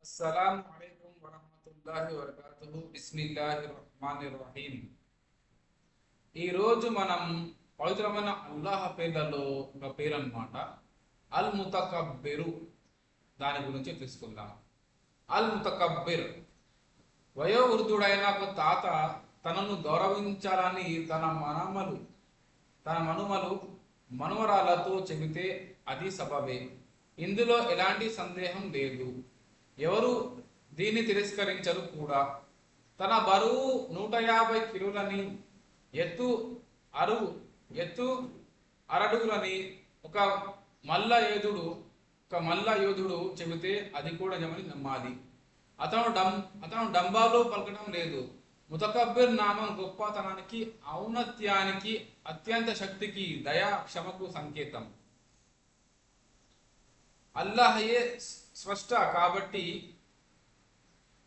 అస్సలాముఅలైకుం వరహ్మతుల్లాహి వబరకాతుహు. బిస్మిల్లాహిర్ రహ్మానిర్ రహీం. ఈ రోజు మనం పవిత్రమైన అల్లాహ్ పేర్లలో ఒక పేరు అన్నమాట, అల్ ముతకబ్బిరు. దాని గురించి తెలుసుకుందాం. అల్ ముతకబ్బిర్. వయోవృద్ధుడైన ఒక తాత తనను గౌరవించాలని తన మనుమలు మనుమరాలతో చెబితే అది సబబే. ఇందులో ఎలాంటి సందేహం లేదు. ఎవరు దీన్ని తిరస్కరించరు కూడా. తన బరువు 150 కిలోలని, ఎత్తు ఎత్తు అరడుగులని ఒక మల్ల యోధుడు చెబితే అది కూడా నిజమని నమ్మాలి. అతను డంబాలో పలకడం లేదు. ముతకబ్బిర్ నామం గొప్పతనానికి, ఔన్నత్యానికి, అత్యంత శక్తికి, దయా క్షమకు సంకేతం. అల్లాహయే స్పష్ట కాబట్టి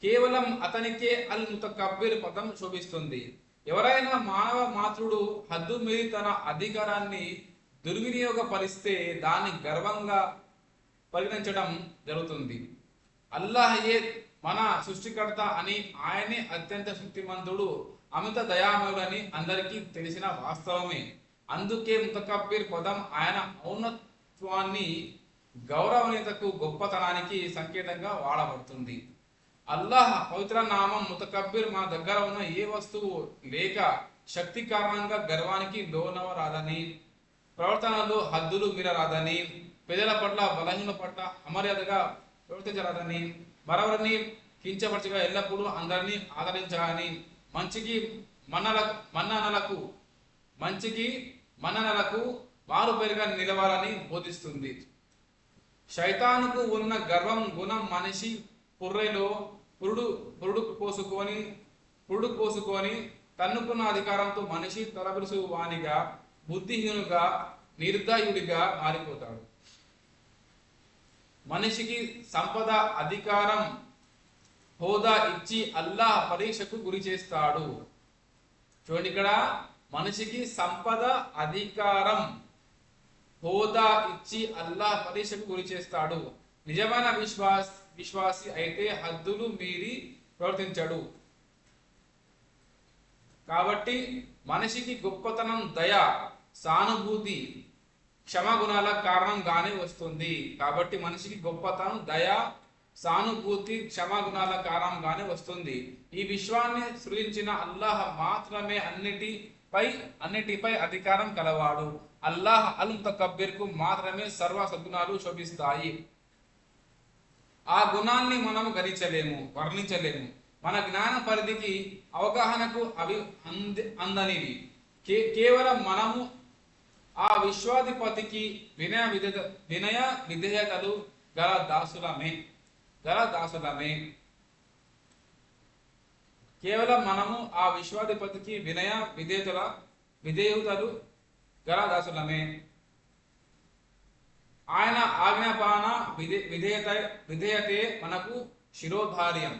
కేవలం అతనికే అల్ ముతకబ్బిర్ పదం శోభిస్తుంది. ఎవరైనా మానవ మాతృడు హద్దు మీరి తన అధికారాన్ని దుర్వినియోగపరిస్తే దాన్ని గర్వంగా పరిగణించడం జరుగుతుంది. అల్లాహయే మన సృష్టికర్త అని, ఆయనే అత్యంత శక్తిమంతుడు, అమిత దయామయుడని అందరికీ తెలిసిన వాస్తవమే. అందుకే ముతకబ్బిర్ పదం ఆయన ఔన్నత్వాన్ని, గౌరవనీయతకు, గొప్పతనానికి సంకేతంగా వాడబడుతుంది. అల్లాహ్ పవిత్ర నామం ముతకబ్బిర్ మన దగ్గర ఉన్న ఏ వస్తువు లేక శక్తి కారణంగా గర్వానికి లోనవరాదని, ప్రవర్తనలో హద్దులు మీరరాదని, పేదల పట్ల, బలహీనుల పట్ల అమర్యాదగా ప్రవర్తించరాదని, మరెవరిని కించపరచగా ఎల్లప్పుడూ అందరినీ ఆదరించాలని, మంచికి మన్ననలకు మారు పేరుగా నిలవాలని బోధిస్తుంది. శైతానుకు ఉన్న గర్వం గుణం మనిషి పుర్రెలో పురుడు పోసుకొని తన్నుకున్న అధికారంతో మనిషి తలబిరుసు వానిగా, బుద్ధిహీనుగా, నిర్దయుడిగా మారిపోతాడు. మనిషికి సంపద, అధికారం, హోదా ఇచ్చి అల్లాహ్ పరీక్షకు గురి చేస్తాడు. చూడండి, ఇక్కడ మనిషికి సంపద, అధికారం, హోదా ఇచ్చి అల్లాహ్ పరీక్షకు గురి చేస్తాడు. నిజమైన విశ్వాసి అయితే హద్దులు మీరి ప్రవర్తించడు. కాబట్టి మనిషికి గొప్పతనం, దయ, సానుభూతి, క్షమాగుణాల కారణంగానే వస్తుంది. కాబట్టి మనిషికి గొప్పతనం, దయ, సానుభూతి, క్షమాగుణాల కారణంగానే వస్తుంది. ఈ విశ్వాన్ని సృజించిన అల్లాహ్ మాత్రమే అన్నిటిపై అధికారం కలవాడు. అల్లాహ్ అల్ ముతకబ్బిర్ కు మాత్రమే సర్వ సద్గుణాలు శోభిస్తాయి. ఆ గుణాన్ని మనం వర్ణించలేము. మన జ్ఞాన పరిధికి, అవగాహనకు అవి అందనివి. కేవలం మనము ఆ విశ్వాధిపతికి వినయ విధేయతలు గల దాసులమే. కేవలం మనము ఆ విశ్వాధిపతికి వినయ విధేయుతలు గల దాసులమే. ఆయన ఆజ్ఞాపాలన విధేయతే మనకు శిరోధార్యం.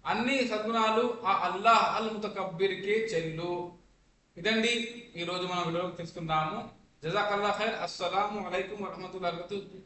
అన్ని సద్గుణాలు ఆ అల్లాహ్ అల్ ముతకబ్బిర్కే చెల్లు. ఇదండి ఈరోజు మనం వీడియోలో తెలుసుకుందాము. జజాకల్లాహ్ ఖైర్. అస్సలాము అలైకుం వరహ్మతుల్లాహి వబరకాతుహు.